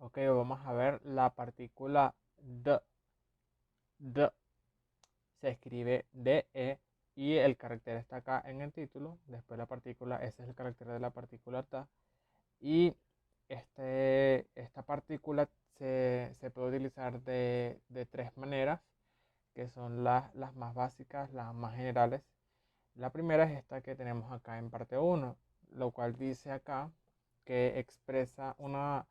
Ok, vamos a ver la partícula d. D se escribe DE y el carácter está acá en el título. Después la partícula, ese es el carácter de la partícula T. Y esta partícula se puede utilizar de tres maneras, que son las más básicas, las más generales. La primera es esta que tenemos acá en parte uno, lo cual dice acá que expresa una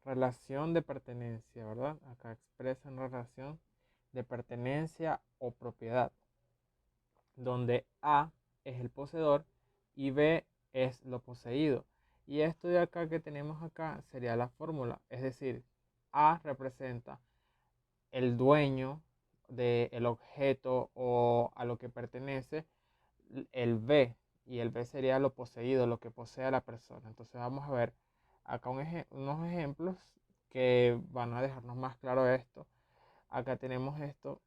relación de pertenencia, ¿verdad? Acá expresa una relación de pertenencia o propiedad, donde A es el poseedor y B es lo poseído. Y esto de acá que tenemos acá sería la fórmula, es decir, A representa el dueño del objeto o a lo que pertenece, el B, y el B sería lo poseído, lo que posee a la persona. Entonces vamos a ver acá unos ejemplos que van a dejarnos más claro esto. Acá tenemos esto,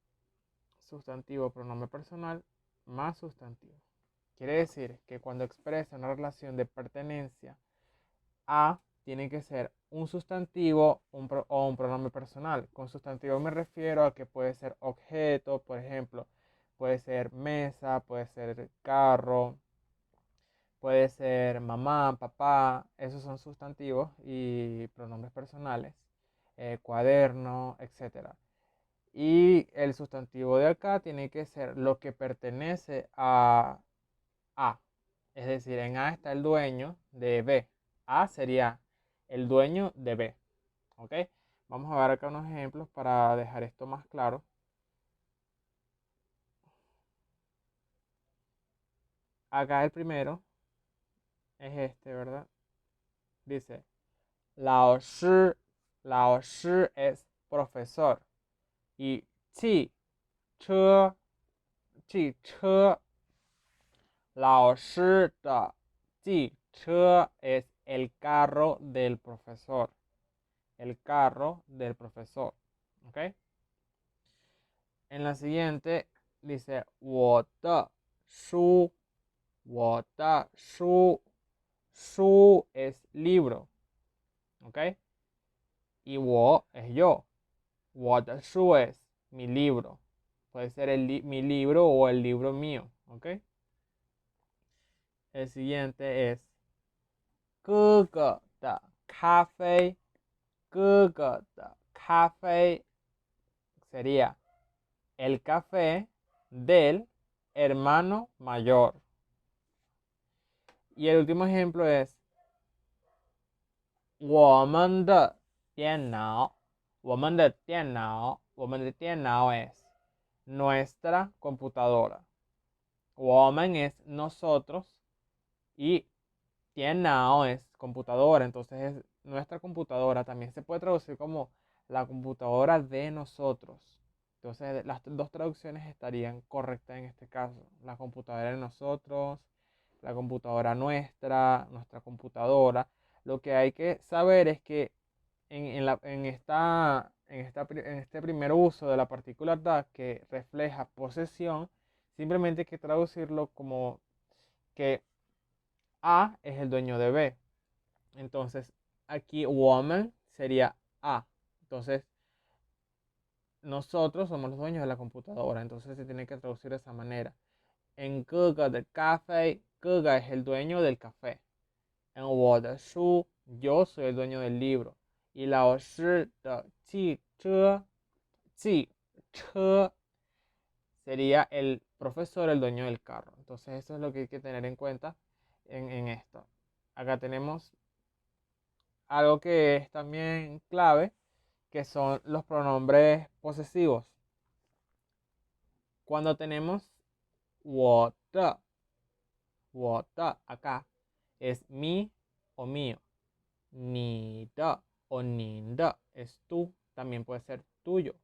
sustantivo, pronombre personal, más sustantivo. Quiere decir que cuando expresa una relación de pertenencia, A tiene que ser un sustantivo o un pronombre personal. Con sustantivo me refiero a que puede ser objeto, por ejemplo, puede ser mesa, puede ser carro, puede ser mamá, papá, esos son sustantivos y pronombres personales, cuaderno, etcétera. Y el sustantivo de acá tiene que ser lo que pertenece a A. Es decir, en A está el dueño de B. A sería el dueño de B. ¿Ok? Vamos a ver acá unos ejemplos para dejar esto más claro. Acá el primero es este, ¿verdad? Dice, Lao Shi. Lao Shi es profesor. Y Chi, Che, Chi, Che. Lao Shi de Ji Che es el carro del profesor. El carro del profesor. ¿Ok? En la siguiente dice, 我的书. Su es libro. ¿Ok? Y wo es yo. 我的书 es mi libro. Puede ser mi libro o el libro mío. ¿Ok? El siguiente es 哥哥的咖啡. 哥哥的咖啡 sería el café del hermano mayor. Y el último ejemplo es 我们的电脑. 我们的电脑. 我们的电脑 es nuestra computadora. 我们 es nosotros y 电脑 es computadora. Entonces es nuestra computadora. También se puede traducir como la computadora de nosotros. Entonces las dos traducciones estarían correctas en este caso. La computadora de nosotros, la computadora nuestra, nuestra computadora. Lo que hay que saber es que en este primer uso de la partícula da que refleja posesión, simplemente hay que traducirlo como que A es el dueño de B. Entonces aquí woman sería A. Entonces nosotros somos los dueños de la computadora. Entonces se tiene que traducir de esa manera. En 哥哥 del café, 哥哥 es el dueño del café. En 我的书, yo soy el dueño del libro. Y 老师的汽车 sería el profesor, el dueño del carro. Entonces eso es lo que hay que tener en cuenta en esto. Acá tenemos algo que es también clave, que son los pronombres posesivos. Cuando tenemos 我的 acá es mi o mío. 你的 o 您的 es tú, también puede ser tuyo.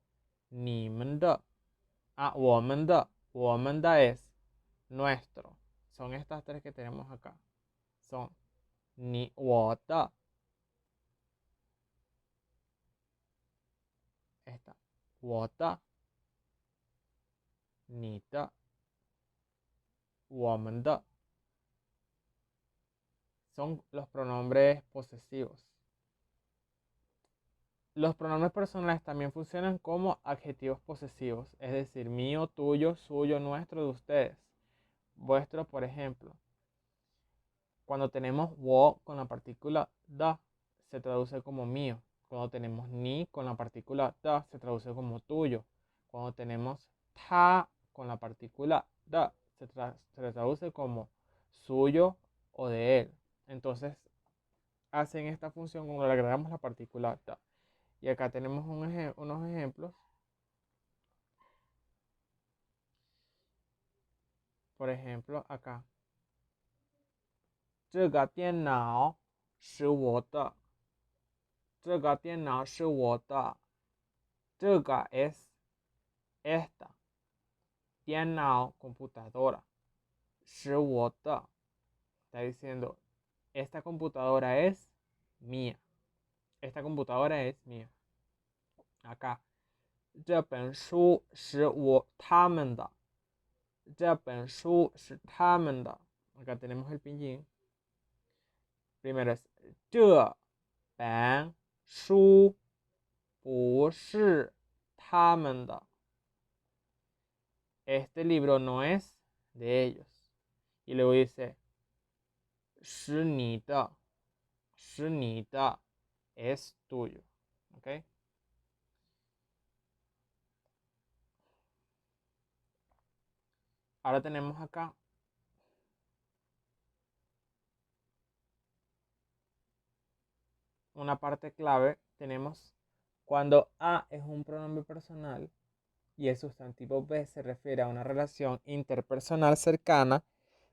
你们的. 我们的 es nuestro. Son estas tres que tenemos acá. Son 我的, esta, 我的, 你的, 我们的. Son los pronombres posesivos. Los pronombres personales también funcionan como adjetivos posesivos, es decir, mío, tuyo, suyo, nuestro, de ustedes. Vuestro, por ejemplo. Cuando tenemos wo con la partícula da, se traduce como mío. Cuando tenemos ni con la partícula da, se traduce como tuyo. Cuando tenemos ta con la partícula da, se traduce como suyo o de él. Entonces, hacen esta función cuando le agregamos la partícula da. Y acá tenemos unos ejemplos. Por ejemplo, acá. 这个电脑是我的。这个电脑是我的。这个 es esta. 电脑 computadora. 是我的. Está diciendo, esta computadora es mía. Esta computadora es mía. Acá. 这本书是他们的。这本书是他们的. Acá tenemos el pinyin. Primero es 这本书不是他们的. Este libro no es de ellos. Y luego dice 是你的. 是你的 es tuyo. ¿Ok? Ahora tenemos acá una parte clave. Tenemos cuando A es un pronombre personal y el sustantivo B se refiere a una relación interpersonal cercana,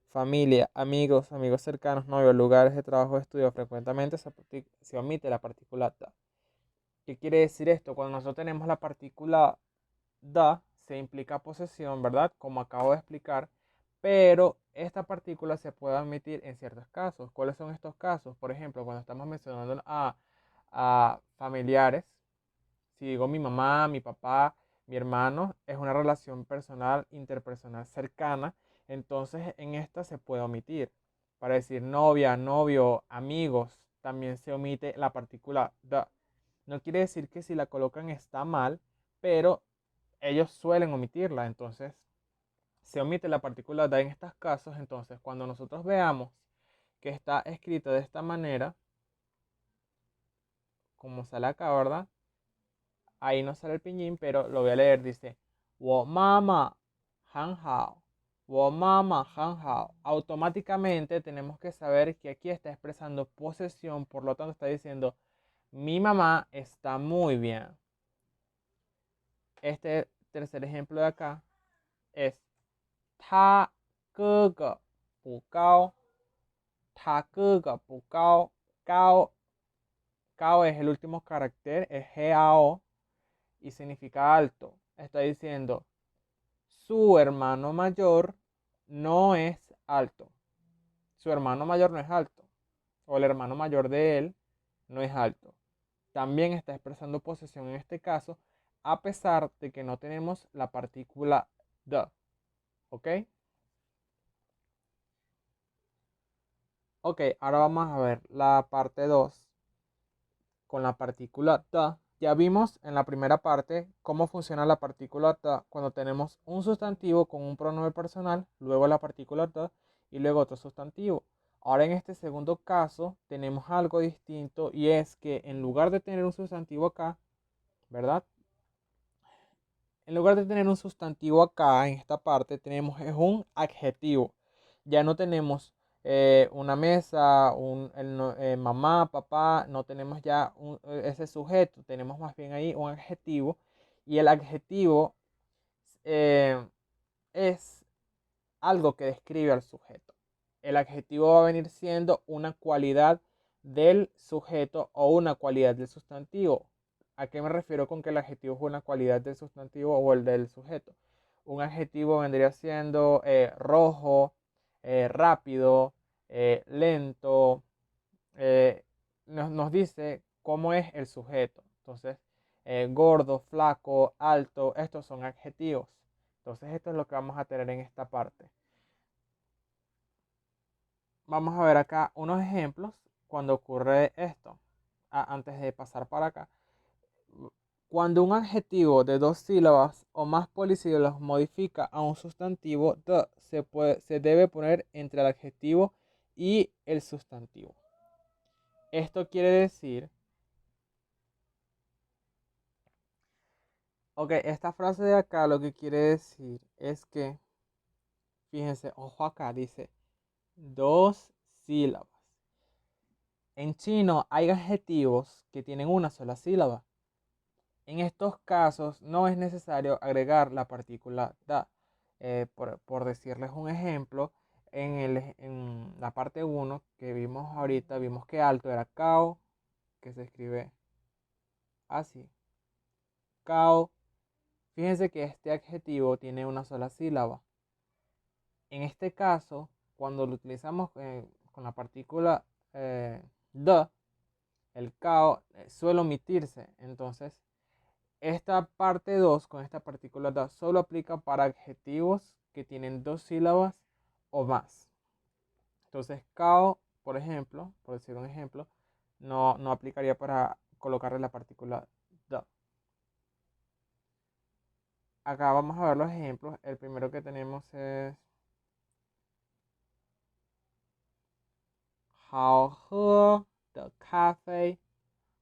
familia, amigos, amigos cercanos, novios, lugares de trabajo, estudio, frecuentemente se omite la partícula da. ¿Qué quiere decir esto? Cuando nosotros tenemos la partícula da, se implica posesión, ¿verdad? Como acabo de explicar, pero esta partícula se puede omitir en ciertos casos. ¿Cuáles son estos casos? Por ejemplo, cuando estamos mencionando a familiares, si digo mi mamá, mi papá, mi hermano, es una relación personal, interpersonal cercana, entonces en esta se puede omitir. Para decir novia, novio, amigos, también se omite la partícula da. No quiere decir que si la colocan está mal, pero ellos suelen omitirla, entonces se omite la partícula da en estos casos. Entonces cuando nosotros veamos que está escrito de esta manera, como sale acá, ¿verdad? Ahí no sale el pinyin, pero lo voy a leer. Dice, 我妈妈很好. 我妈妈很好. Automáticamente tenemos que saber que aquí está expresando posesión, por lo tanto está diciendo, mi mamá está muy bien. Este tercer ejemplo de acá es 他哥哥不高. 他哥哥不高. Cao, cao es el último carácter, es G-A-O y significa alto. Está diciendo, su hermano mayor no es alto. Su hermano mayor no es alto. O el hermano mayor de él no es alto. También está expresando posesión en este caso, a pesar de que no tenemos la partícula the. ¿Ok? Ok, ahora vamos a ver la parte 2 con la partícula the. Ya vimos en la primera parte cómo funciona la partícula the cuando tenemos un sustantivo con un pronombre personal, luego la partícula the y luego otro sustantivo. Ahora en este segundo caso tenemos algo distinto y es que en lugar de tener un sustantivo acá, ¿verdad? En lugar de tener un sustantivo acá, en esta parte, tenemos es un adjetivo. Ya no tenemos una mesa, mamá, papá, no tenemos ya ese sujeto, tenemos más bien ahí un adjetivo. Y el adjetivo eh, es algo que describe al sujeto. El adjetivo va a venir siendo una cualidad del sujeto o una cualidad del sustantivo. ¿A qué me refiero con que el adjetivo es una cualidad del sustantivo o el del sujeto? Un adjetivo vendría siendo rojo, rápido, lento. Nos dice cómo es el sujeto. Entonces, gordo, flaco, alto, estos son adjetivos. Entonces, esto es lo que vamos a tener en esta parte. Vamos a ver acá unos ejemplos cuando ocurre esto. Antes de pasar para acá. Cuando un adjetivo de dos sílabas o más polisílabos modifica a un sustantivo, se debe poner entre el adjetivo y el sustantivo. Esto quiere decir, ok, esta frase de acá lo que quiere decir es que, fíjense, ojo acá, dice dos sílabas. En chino hay adjetivos que tienen una sola sílaba. En estos casos no es necesario agregar la partícula da. Por decirles un ejemplo, en la parte 1 que vimos ahorita, vimos que alto era cao, que se escribe así. Cao. Fíjense que este adjetivo tiene una sola sílaba. En este caso, cuando lo utilizamos con la partícula da, el cao suele omitirse. Entonces, esta parte 2 con esta partícula da solo aplica para adjetivos que tienen dos sílabas o más. Entonces, cao, por ejemplo, por decir un ejemplo, no aplicaría para colocarle la partícula da. Acá vamos a ver los ejemplos. El primero que tenemos es 好喝的咖啡，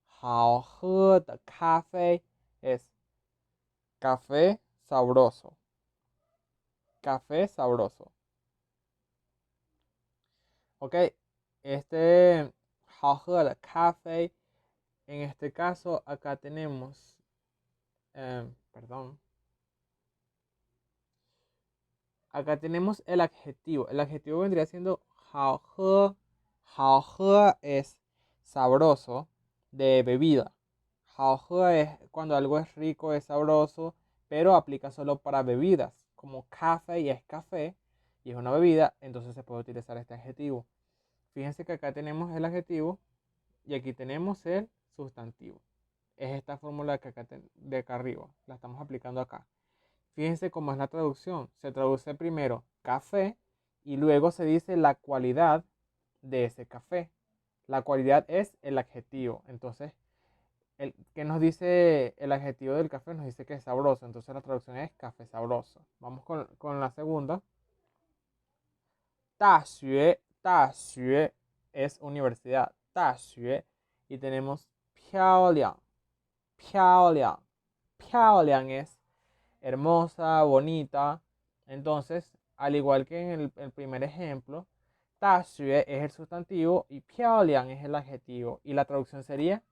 好喝的咖啡 es café sabroso. Café sabroso. Ok, este 好喝的咖啡, en este caso acá tenemos, perdón, acá tenemos el adjetivo. El adjetivo vendría siendo 好喝. 好喝 es sabroso, de bebida. 好喝 es cuando algo es rico, es sabroso, pero aplica solo para bebidas. Como café y es café y es una bebida, entonces se puede utilizar este adjetivo. Fíjense que acá tenemos el adjetivo y aquí tenemos el sustantivo. Es esta fórmula que de acá arriba, la estamos aplicando acá. Fíjense cómo es la traducción. Se traduce primero café y luego se dice la cualidad de ese café. La cualidad es el adjetivo. Entonces, ¿qué nos dice el adjetivo del café? Nos dice que es sabroso. Entonces la traducción es café sabroso. Vamos con la segunda. 大学 es universidad. 大学 y tenemos 漂亮. 漂亮. 漂亮 es hermosa, bonita. Entonces, al igual que en el primer ejemplo, 大学 es el sustantivo y 漂亮 es el adjetivo. Y la traducción sería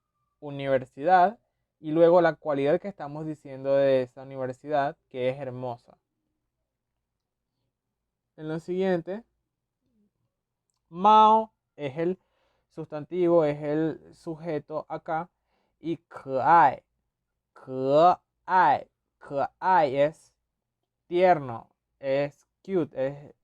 universidad y luego la cualidad que estamos diciendo de esa universidad, que es hermosa. En lo siguiente, Mao es el sustantivo, es el sujeto acá. Y 可爱, 可爱, 可爱 es tierno, es cute, es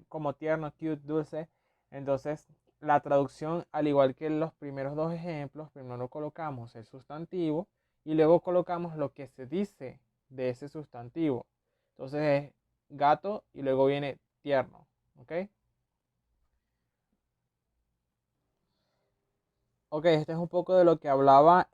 como tierno, cute, dulce. Entonces, la traducción, al igual que los primeros dos ejemplos, primero colocamos el sustantivo y luego colocamos lo que se dice de ese sustantivo. Entonces es gato y luego viene tierno, ¿ok? Ok, este es un poco de lo que hablaba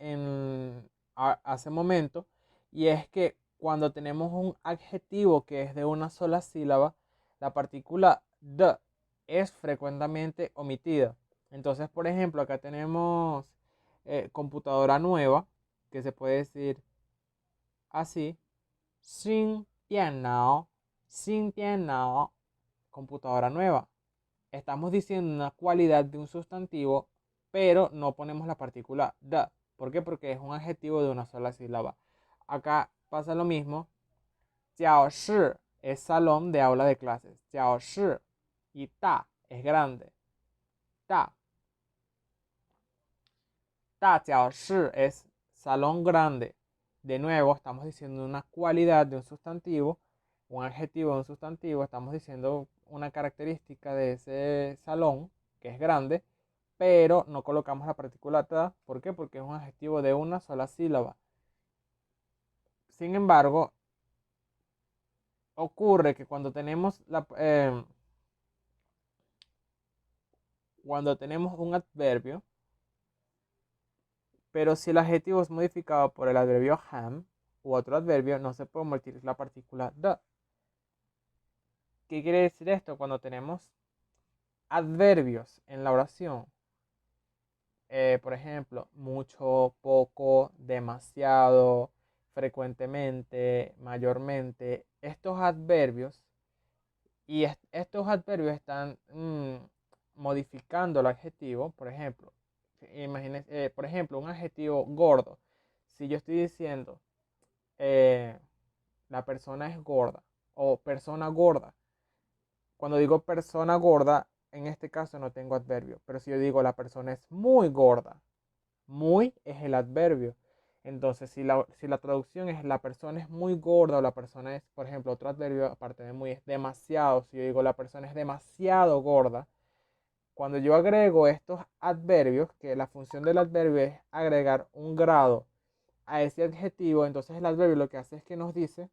hace momento, y es que cuando tenemos un adjetivo que es de una sola sílaba, la partícula de es frecuentemente omitida. Entonces, por ejemplo, acá tenemos computadora nueva, que se puede decir así, 新电脑, 新电脑, computadora nueva. Estamos diciendo una cualidad de un sustantivo, pero no ponemos la partícula de. ¿Por qué? Porque es un adjetivo de una sola sílaba. Acá pasa lo mismo. 教室 es salón de aula de clases. 教室 y ta es grande. Ta. 大教室 es salón grande. De nuevo, estamos diciendo una cualidad de un sustantivo, un adjetivo de un sustantivo. Estamos diciendo una característica de ese salón, que es grande, pero no colocamos la partícula ta. ¿Por qué? Porque es un adjetivo de una sola sílaba. Sin embargo, ocurre que cuando tenemos un adverbio, Pero si el adjetivo es modificado por el adverbio ham u otro adverbio, no se puede omitir la partícula the. ¿Qué quiere decir esto? Cuando tenemos adverbios en la oración, por ejemplo, mucho, poco, demasiado, frecuentemente, mayormente, estos adverbios estos adverbios están modificando el adjetivo. Por ejemplo, imagínense, por ejemplo, un adjetivo gordo. Si yo estoy diciendo eh, la persona es gorda o persona gorda, cuando digo persona gorda, en este caso no tengo adverbio, pero si yo digo la persona es muy gorda, muy es el adverbio. Entonces, si la traducción es la persona es muy gorda o la persona es, por ejemplo, otro adverbio aparte de muy es demasiado, si yo digo la persona es demasiado gorda, cuando yo agrego estos adverbios, que la función del adverbio es agregar un grado a ese adjetivo, entonces el adverbio lo que hace es que nos dice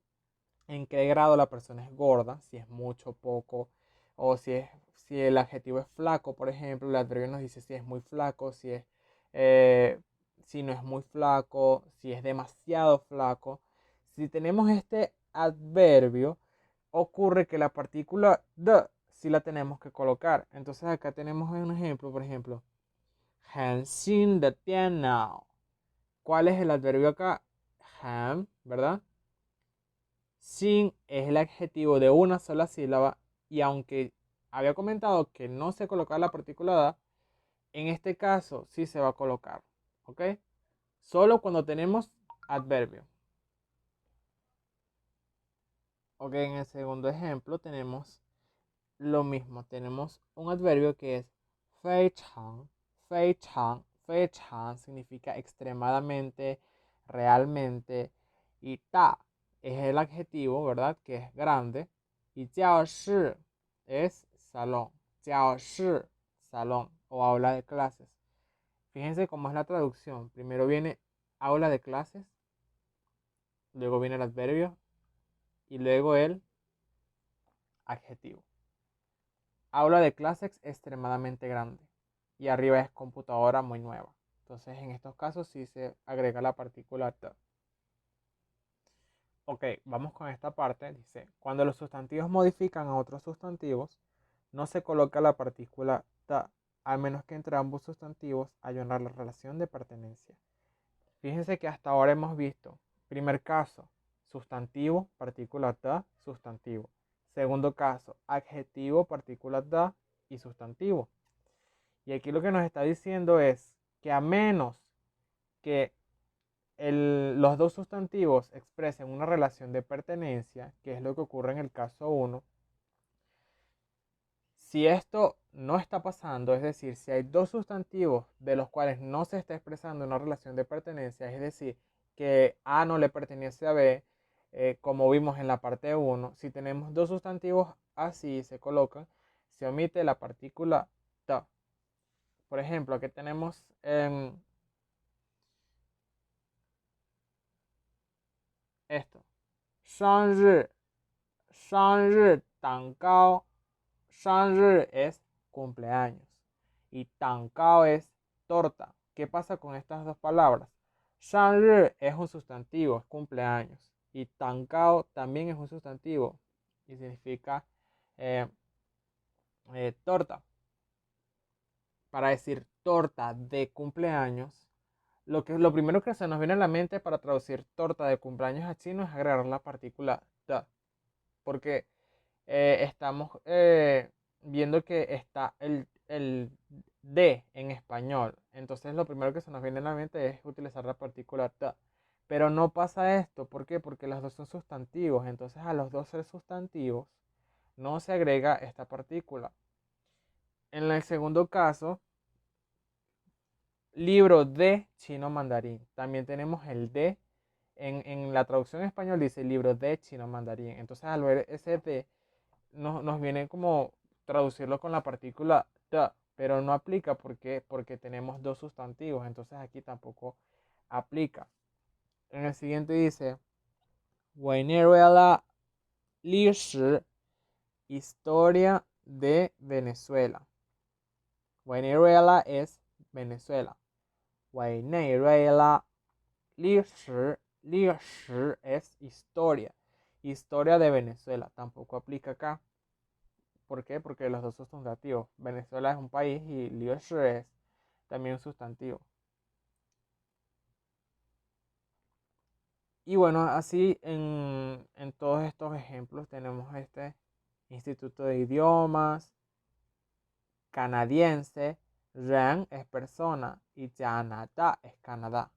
en qué grado la persona es gorda, si es mucho, poco, o si el adjetivo es flaco, por ejemplo, el adverbio nos dice si es muy flaco, eh, si no es muy flaco, si es demasiado flaco. Si tenemos este adverbio, ocurre que la partícula the sí la tenemos que colocar. Entonces acá tenemos un ejemplo, por ejemplo, 很新的电脑. ¿Cuál es el adverbio acá? 很, ¿verdad? Sin es el adjetivo de una sola sílaba y aunque había comentado que no se colocaba la partícula da, en este caso sí se va a colocar, ¿ok? Solo cuando tenemos adverbio. Ok, en el segundo ejemplo tenemos lo mismo, tenemos un adverbio que es 非常, 非常, 非常 significa extremadamente, realmente, y ta es el adjetivo, ¿verdad? Que es grande, y 教室 es salón, 教室, salón o aula de clases. Fíjense cómo es la traducción. Primero viene aula de clases, luego viene el adverbio y luego el adjetivo. Aula de clases extremadamente grande. Y arriba es computadora muy nueva. Entonces en estos casos sí se agrega la partícula the. Ok, vamos con esta parte. Dice, cuando los sustantivos modifican a otros sustantivos, no se coloca la partícula the, a menos que entre ambos sustantivos haya una relación de pertenencia. Fíjense que hasta ahora hemos visto, primer caso, sustantivo, partícula the, sustantivo. Segundo caso, adjetivo, partícula the y sustantivo. Y aquí lo que nos está diciendo es que a menos que los dos sustantivos expresen una relación de pertenencia, que es lo que ocurre en el caso 1, si esto no está pasando, es decir, si hay dos sustantivos de los cuales no se está expresando una relación de pertenencia, es decir, que A no le pertenece a B, como vimos en la parte 1, si tenemos dos sustantivos así se colocan, se omite la partícula the. Por ejemplo, aquí tenemos esto. 生日, 生日蛋糕, 生日 es cumpleaños y 蛋糕 es torta. ¿Qué pasa con estas dos palabras? 生日 es un sustantivo, es cumpleaños. Y 蛋糕 también es un sustantivo y significa eh, torta. Para decir torta de cumpleaños, lo primero que se nos viene a la mente para traducir torta de cumpleaños a chino es agregar la partícula the. Porque estamos viendo que está el de en español. Entonces lo primero que se nos viene a la mente es utilizar la partícula the. Pero no pasa esto. ¿Por qué? Porque los dos son sustantivos. Entonces a los dos ser sustantivos no se agrega esta partícula. En el segundo caso, libro de chino mandarín. También tenemos el de. En la traducción en español dice libro de chino mandarín. Entonces al ver ese de nos viene como traducirlo con la partícula the, pero no aplica porque tenemos dos sustantivos, entonces aquí tampoco aplica. En el siguiente dice, Venezuela, historia de Venezuela. Venezuela es Venezuela. 委内瑞拉历史es historia. Historia de Venezuela. Tampoco aplica acá. ¿Por qué? Porque los dos son sustantivos. Venezuela es un país y 历史 es también un sustantivo. Y bueno, así en todos estos ejemplos tenemos este Instituto de Idiomas, canadiense, Ren es persona y Canadá es Canadá.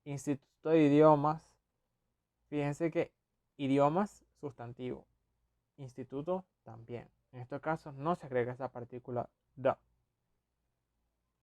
Instituto de Idiomas, fíjense que idiomas, sustantivo, instituto también. En estos casos no se agrega esa partícula da.